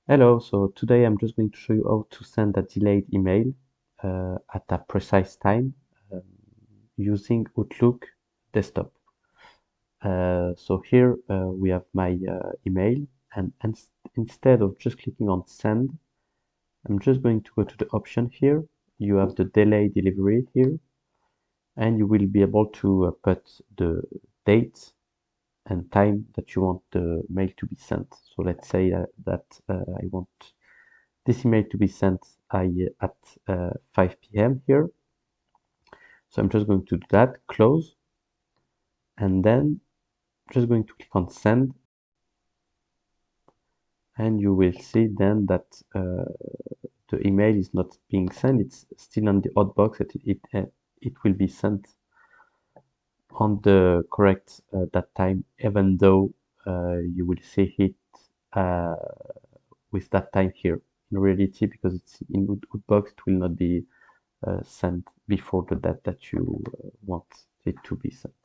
Hello, so today I'm just going to show you how to send a delayed email at a precise time um, using Outlook desktop. So here we have my email, and instead of just clicking on send, I'm just going to go to the option here. You have the delay delivery here, and you will be able to put the date and time that you want the mail to be sent. So let's say that I want this email to be sent at 5 p.m. here. So I'm just going to do that, close, and then just going to click on send, and you will see then that the email is not being sent. It's still on the hotbox. It will be sent on the correct that time, even though you will see it uh, with that time here. In reality, because it's in Outbox, it will not be sent before the date that you want it to be sent.